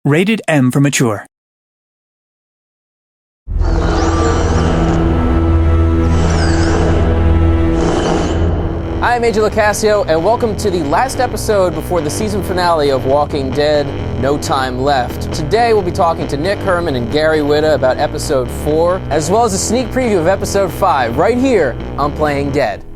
Rated M for mature. I'm Major LoCascio, and welcome to the last episode before the season finale of Walking Dead, No Time Left. Today we'll be talking to Nick Herman and Gary Whitta about Episode 4, as well as a sneak preview of Episode 5, right here on Playing Dead.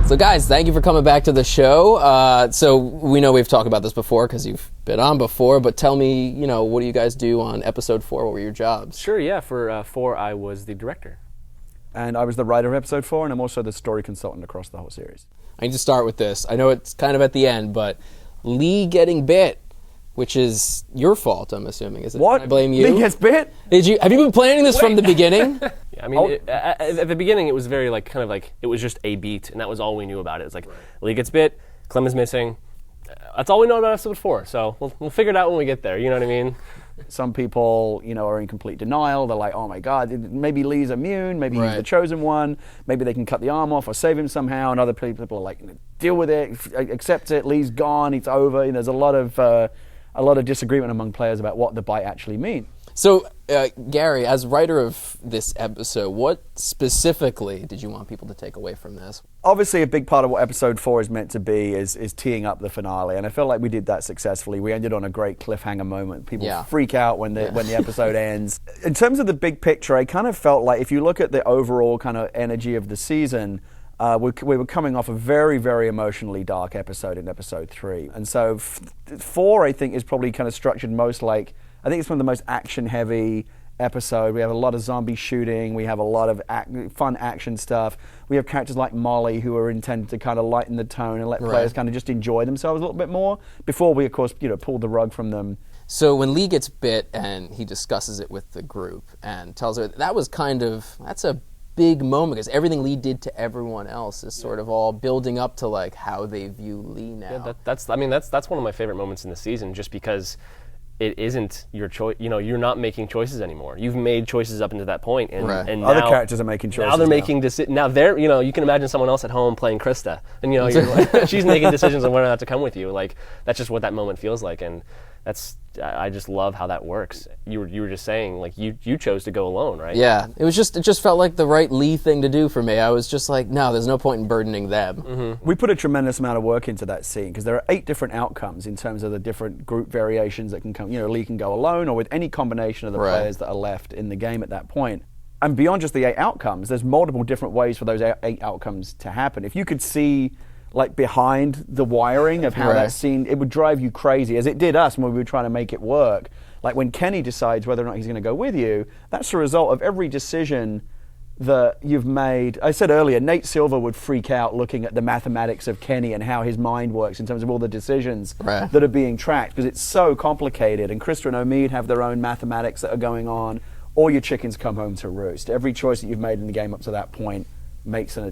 So guys, thank you for coming back to the show. So we know we've talked about this before because you've been on before, but tell me, what do you guys do on Episode 4? What were your jobs? Sure, yeah. For 4, I was the director. And I was the writer of Episode 4, and I'm also the story consultant across the whole series. I need to start with this. I know it's kind of at the end, but Lee getting bit, which is your fault, I'm assuming. Is it? What? Can I blame you? Lee gets bit? Have you been planning this from the beginning? Yeah, I mean, at the beginning, it was very it was just a beat, and that was all we knew about it. It's like, Lee gets bit, Clem is missing. That's all we know about Episode 4, so we'll figure it out when we get there, you know what I mean? Some people, are in complete denial. They're like, oh my God, maybe Lee's immune, maybe he's the chosen one, maybe they can cut the arm off or save him somehow, and other people are like, deal with it, accept it, Lee's gone, it's over. There's a lot of disagreement among players about what the bite actually means. So, Gary, as writer of this episode, what specifically did you want people to take away from this? Obviously, a big part of what Episode 4 is meant to be is teeing up the finale, and I feel like we did that successfully. We ended on a great cliffhanger moment. People freak out when the episode ends. In terms of the big picture, I kind of felt like if you look at the overall kind of energy of the season, we were coming off a very, very emotionally dark episode in Episode 3. And so 4, I think, is probably kind of structured most like, I think it's one of the most action-heavy episode. We have a lot of zombie shooting. We have a lot of fun action stuff. We have characters like Molly who are intended to kind of lighten the tone and let players kind of just enjoy themselves a little bit more before we, of course, pull the rug from them. So when Lee gets bit and he discusses it with the group and tells her that's a big moment because everything Lee did to everyone else is sort of all building up to like how they view Lee now. Yeah, that's one of my favorite moments in the season, just because it isn't your choice. You're not making choices anymore. You've made choices up until that point, and now other characters are making choices. Now they're making decisions. Now they're, you can imagine someone else at home playing Krista, and you're like, she's making decisions on whether or not to come with you. Like that's just what that moment feels like, and I just love how that works. You were just saying, like, you chose to go alone, right? Yeah, it just felt like the right Lee thing to do for me. I was just like, no, there's no point in burdening them. Mm-hmm. We put a tremendous amount of work into that scene because there are 8 different outcomes in terms of the different group variations that can come. Lee can go alone or with any combination of the players that are left in the game at that point. And beyond just the 8 outcomes, there's multiple different ways for those 8 outcomes to happen. If you could see behind the wiring of how that scene, it would drive you crazy, as it did us when we were trying to make it work. Like when Kenny decides whether or not he's going to go with you, that's the result of every decision that you've made. I said earlier, Nate Silver would freak out looking at the mathematics of Kenny and how his mind works in terms of all the decisions that are being tracked, because it's so complicated. And Krista and Omid have their own mathematics that are going on. All your chickens come home to roost. Every choice that you've made in the game up to that point makes a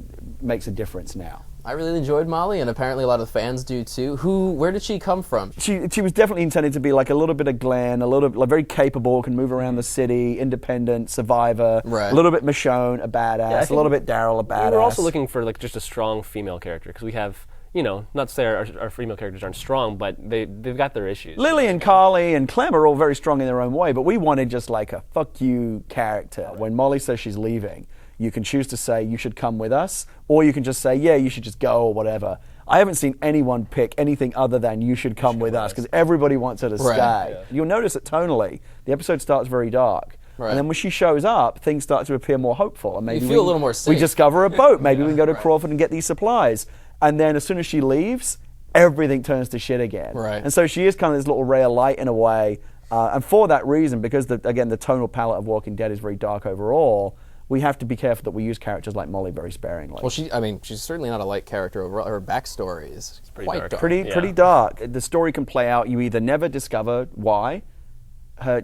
difference now. I really enjoyed Molly, and apparently a lot of fans do too. Where did she come from? She was definitely intended to be like a little bit of Glenn, very capable, can move around the city, independent, survivor, a little bit Michonne, a badass, a little bit Daryl, a badass. We were also looking for just a strong female character, because we have, not to say our female characters aren't strong, but they've got their issues. Lily and Carly and Clem are all very strong in their own way, but we wanted just like a fuck you character. When Molly says she's leaving, you can choose to say, you should come with us, or you can just say, yeah, you should just go, or whatever. I haven't seen anyone pick anything other than you should come with us, because everybody wants her to stay. Yeah. You'll notice that tonally, the episode starts very dark. And then when she shows up, things start to appear more hopeful. And maybe you feel a little more safe. We discover a boat. Maybe we can go to Crawford and get these supplies. And then as soon as she leaves, everything turns to shit again. And so she is kind of this little ray of light in a way. And for that reason, because, the tonal palette of Walking Dead is very dark overall, we have to be careful that we use characters like Molly very sparingly. Well, she's certainly not a light character overall. Her backstory is quite dark. Pretty dark. The story can play out. You either never discover why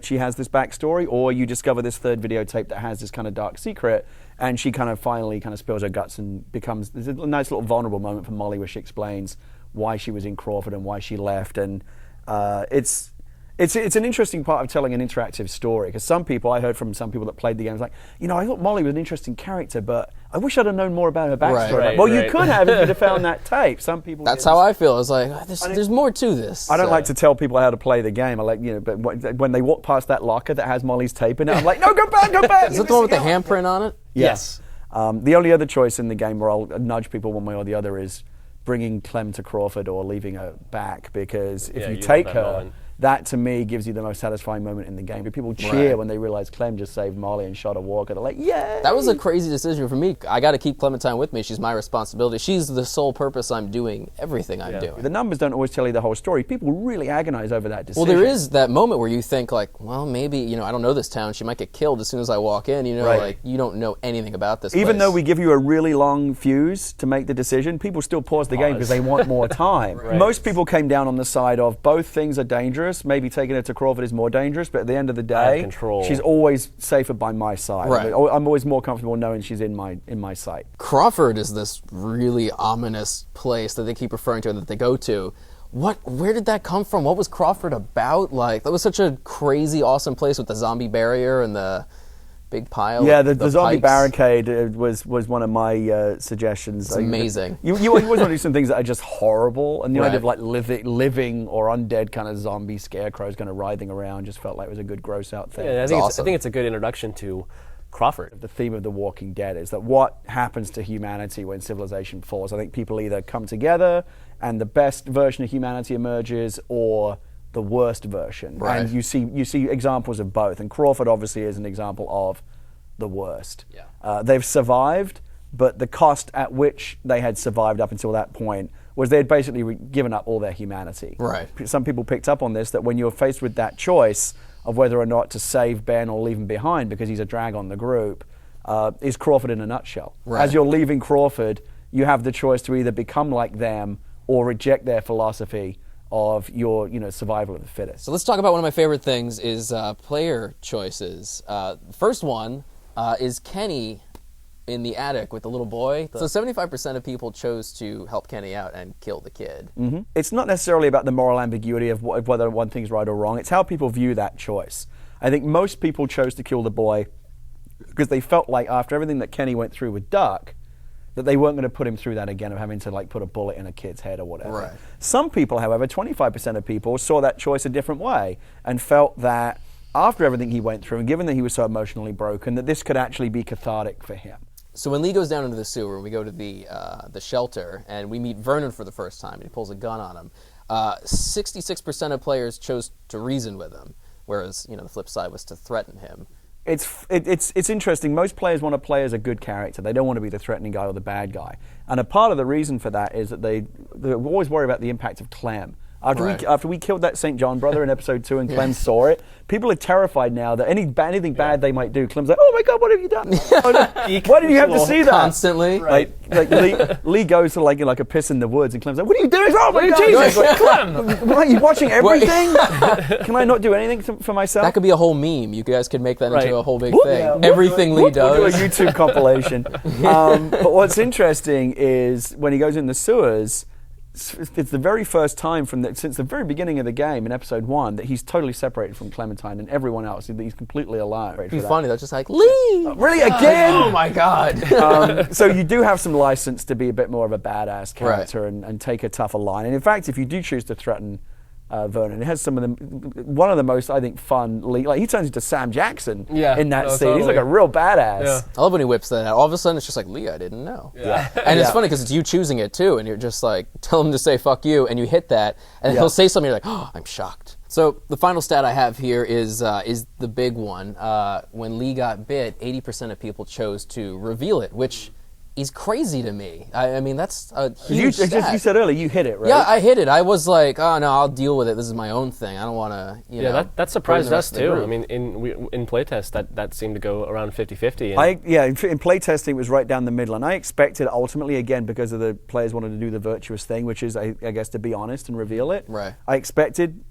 she has this backstory, or you discover this third videotape that has this kind of dark secret, and she kind of finally kind of spills her guts and becomes. There's a nice little vulnerable moment for Molly where she explains why she was in Crawford and why she left, and it's It's an interesting part of telling an interactive story, because I heard from some people that played the game, like, I thought Molly was an interesting character, but I wish I'd have known more about her backstory. Right, Well, right. you could have if you'd have found that tape. Some people. That's how I feel. It's like, there's more to this. I don't like to tell people how to play the game. I like, but when they walk past that locker that has Molly's tape in it, I'm like, no, go back. Is that the one with the handprint on it? Yes. The only other choice in the game where I'll nudge people one way or the other is bringing Clem to Crawford or leaving her back, because if you take her, moment. That to me gives you the most satisfying moment in the game. People cheer when they realize Clem just saved Molly and shot a walker. They're like, yeah. That was a crazy decision for me. I got to keep Clementine with me. She's my responsibility. She's the sole purpose I'm doing everything I'm doing. The numbers don't always tell you the whole story. People really agonize over that decision. Well, there is that moment where you think, like, well, maybe, I don't know this town. She might get killed as soon as I walk in. Like, you don't know anything about this Even place. though we give you a really long fuse to make the decision, people still pause the game because they want more time. Most people came down on the side of both things are dangerous. Maybe taking her to Crawford is more dangerous, but at the end of the day, she's always safer by my side. Right. I'm always more comfortable knowing she's in my sight. Crawford is this really ominous place that they keep referring to and that they go to. Where did that come from? What was Crawford about? Like, that was such a crazy, awesome place with the zombie barrier and the big pile. Yeah, of the zombie pikes. barricade was one of my suggestions. It's amazing. You always want to do some things that are just horrible, and the idea of Right. like living or undead kind of zombie scarecrows kind of writhing around just felt like it was a good gross out thing. Yeah, It's awesome. I think it's a good introduction to Crawford. The theme of The Walking Dead is that what happens to humanity when civilization falls? I think people either come together and the best version of humanity emerges, or the worst version. Right. And you see examples of both. And Crawford obviously is an example of the worst. Yeah. They've survived, but the cost at which they had survived up until that point was they had basically given up all their humanity. Right. Some people picked up on this, that when you're faced with that choice of whether or not to save Ben or leave him behind because he's a drag on the group, is Crawford in a nutshell. Right. As you're leaving Crawford, you have the choice to either become like them or reject their philosophy of your survival of the fittest. So let's talk about one of my favorite things is player choices. First one is Kenny in the attic with the little boy. So 75% of people chose to help Kenny out and kill the kid. Mm-hmm. It's not necessarily about the moral ambiguity of whether one thing's right or wrong. It's how people view that choice. I think most people chose to kill the boy because they felt like after everything that Kenny went through with Duck, that they weren't going to put him through that again of having to like put a bullet in a kid's head or whatever. Right. Some people, however, 25% of people saw that choice a different way and felt that after everything he went through, and given that he was so emotionally broken, that this could actually be cathartic for him. So when Lee goes down into the sewer, we go to the shelter, and we meet Vernon for the first time, and he pulls a gun on him. 66% of players chose to reason with him, whereas the flip side was to threaten him. It's interesting. Most players want to play as a good character. They don't want to be the threatening guy or the bad guy. And a part of the reason for that is that they always worry about the impact of Clem. After we killed that St. John brother in episode 2 and Clem saw it, people are terrified now that anything bad they might do, Clem's like, oh my God, what have you done? Why did you have to see that? Constantly. Right. Like Lee goes to like a piss in the woods and Clem's like, what are you doing? Oh my God. Jesus, Like, Clem! What, are you watching everything? Can I not do anything for myself? That could be a whole meme. You guys could make that into a whole big thing. Yeah. Everything Lee does. We'll do a YouTube compilation. But what's interesting is when he goes in the sewers, it's the very first time since the very beginning of the game in episode 1 that he's totally separated from Clementine and everyone else. He's completely alone. It'd be funny though, just like, Lee! Really, again? Oh my God. So you do have some license to be a bit more of a badass character and take a tougher line. And in fact, if you do choose to threaten Vernon, it has one of the most, I think, fun. Like he turns into Sam Jackson in that scene. Totally. He's like a real badass. Yeah. I love when he whips that out. All of a sudden, it's just like, Lee, I didn't know. Yeah. And it's funny because it's you choosing it too, and you're just like, tell him to say fuck you, and you hit that, and he'll say something, you're like, oh, I'm shocked. So the final stat I have here is the big one. When Lee got bit, 80% of people chose to reveal it, which is crazy to me. I mean, that's a huge stat. You said earlier, you hit it, right? Yeah, I hit it. I was like, oh no, I'll deal with it. This is my own thing. I don't want to, that surprised us too. I mean, in playtest, that seemed to go around 50-50. In playtesting, it was right down the middle, and I expected ultimately, again, because of the players wanted to do the virtuous thing, which is, I guess, to be honest and reveal it. Right. I expected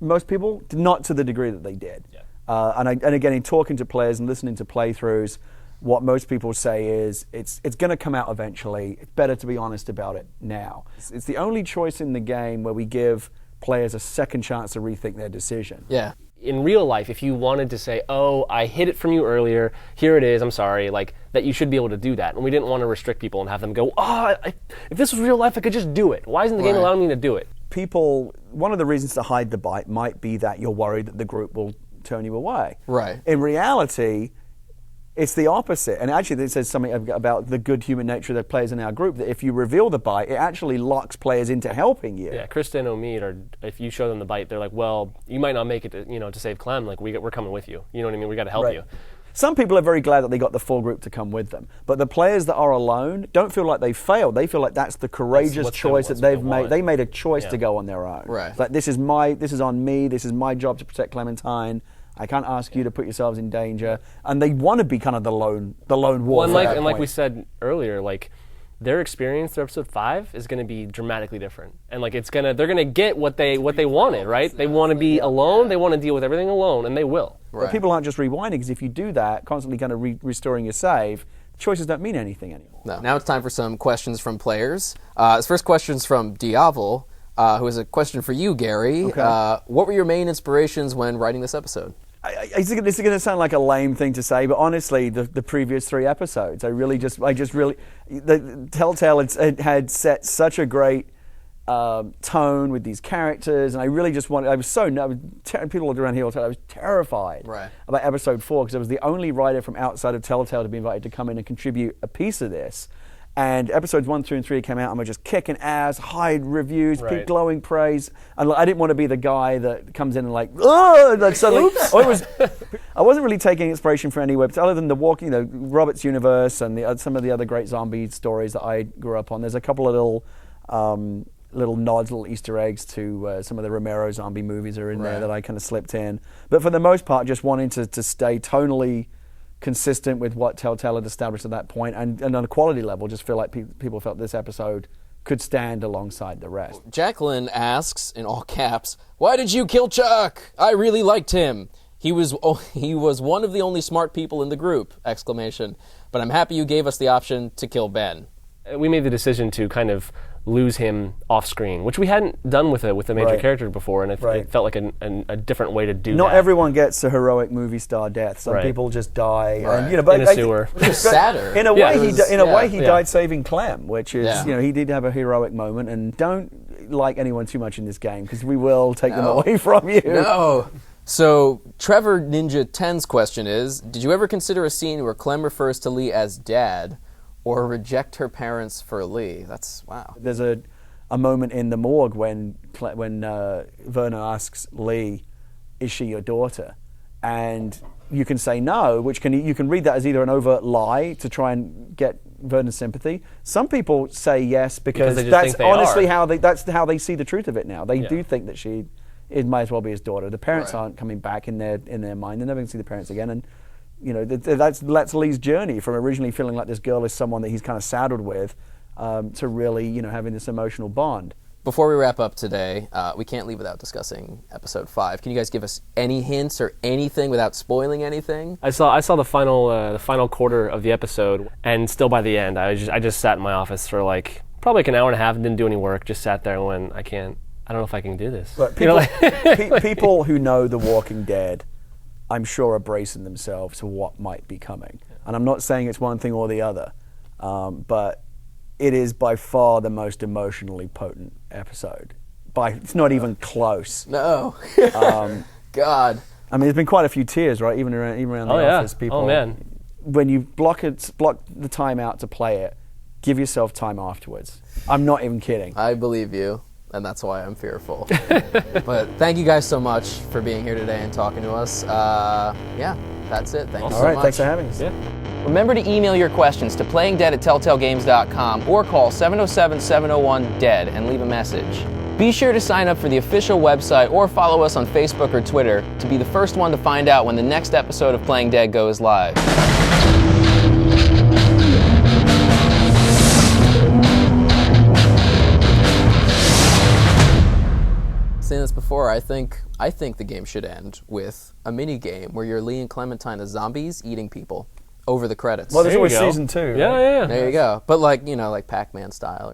most people, not to the degree that they did. Yeah. And again, in talking to players and listening to playthroughs, what most people say is it's going to come out eventually. It's better to be honest about it now. It's the only choice in the game where we give players a second chance to rethink their decision. Yeah. In real life, if you wanted to say, oh, I hid it from you earlier, here it is, I'm sorry, like, that you should be able to do that. And we didn't want to restrict people and have them go, if this was real life, I could just do it. Why isn't the game allowing me to do it? People, one of the reasons to hide the bite might be that you're worried that the group will turn you away. Right. In reality, it's the opposite. And actually, it says something about the good human nature of the players in our group, that if you reveal the bite, it actually locks players into helping you. Yeah, Krista and Omid, or if you show them the bite, they're like, well, you might not make it to save Clem. Like, we're coming with you. You know what I mean? We got to help you. Some people are very glad that they got the full group to come with them. But the players that are alone don't feel like they failed. They feel like that's the courageous choice that they've made. They made a choice to go on their own. Right. It's like, this is on me. This is my job to protect Clementine. I can't ask you to put yourselves in danger, and they want to be kind of the lone wolf. Well, and like we said earlier, like their experience through episode 5 is going to be dramatically different, and like they're going to get what they wanted, right? They want to be alone, they want to deal with everything alone, and they will. Right. But people aren't just rewinding, because if you do that, constantly kind of restoring your save, choices don't mean anything anymore. No. Now it's time for some questions from players. This first question's from Diavel, who has a question for you, Gary. Okay. What were your main inspirations when writing this episode? This is going to sound like a lame thing to say, but honestly, the previous 3 episodes, the Telltale had set such a great tone with these characters, and I really just wanted. People around here will tell I was terrified about episode 4, because I was the only writer from outside of Telltale to be invited to come in and contribute a piece of this. And episodes 1, 2, and 3 came out, and we're just kicking ass, high reviews, glowing praise. And I didn't want to be the guy that comes in and suddenly. I wasn't really taking inspiration from anywhere, other than Robert's Universe and some of the other great zombie stories that I grew up on. There's a couple of little nods, little Easter eggs to some of the Romero zombie movies are in there that I kind of slipped in. But for the most part, just wanting to stay tonally consistent with what Telltale had established at that point, and on a quality level, just feel like people felt this episode could stand alongside the rest. Jacqueline asks, in all caps, "Why did you kill Chuck? I really liked him. He was one of the only smart people in the group!" ! But I'm happy you gave us the option to kill Ben. We made the decision to kind of lose him off screen, which we hadn't done with a major character before, and it felt like a different way to do that. Not everyone gets a heroic movie star death. Some people just die, and but in a sewer. It's sadder. In a way, he died saving Clem, which is he did have a heroic moment. And don't like anyone too much in this game, because we will take them away from you. No. So Trevor Ninja 10's question is: did you ever consider a scene where Clem refers to Lee as Dad, or reject her parents for Lee? That's wow. There's a moment in the morgue when Verna asks Lee, "Is she your daughter?" And you can say no, which you can read that as either an overt lie to try and get Verna's sympathy. Some people say yes because that's honestly how they see the truth of it now. They do think that it might as well be his daughter. The parents aren't coming back in their mind. They're never going to see the parents again. And that's Lee's journey from originally feeling like this girl is someone that he's kind of saddled with, to really, having this emotional bond. Before we wrap up today, we can't leave without discussing episode 5. Can you guys give us any hints or anything without spoiling anything? I saw the final quarter of the episode, and still by the end, I just sat in my office for probably an hour and a half and didn't do any work. Just sat there and went, I don't know if I can do this. Look, people who know The Walking Dead, I'm sure, are bracing themselves to what might be coming. And I'm not saying it's one thing or the other, but it is by far the most emotionally potent episode. It's not even close. No. God. I mean, there's been quite a few tears, right? Even around the office, people. Oh man. When you block the time out to play it, give yourself time afterwards. I'm not even kidding. I believe you. And that's why I'm fearful. But thank you guys so much for being here today and talking to us. That's it. Thank you so much. All right, thanks for having us. Yeah. Remember to email your questions to playingdead@telltalegames.com or call 707-701-DEAD and leave a message. Be sure to sign up for the official website or follow us on Facebook or Twitter to be the first one to find out when the next episode of Playing Dead goes live. Saying this before, I think the game should end with a mini game where you're Lee and Clementine as zombies eating people over the credits. Well, there's always season 2. Yeah, right? yeah. There you go. But like Pac-Man style.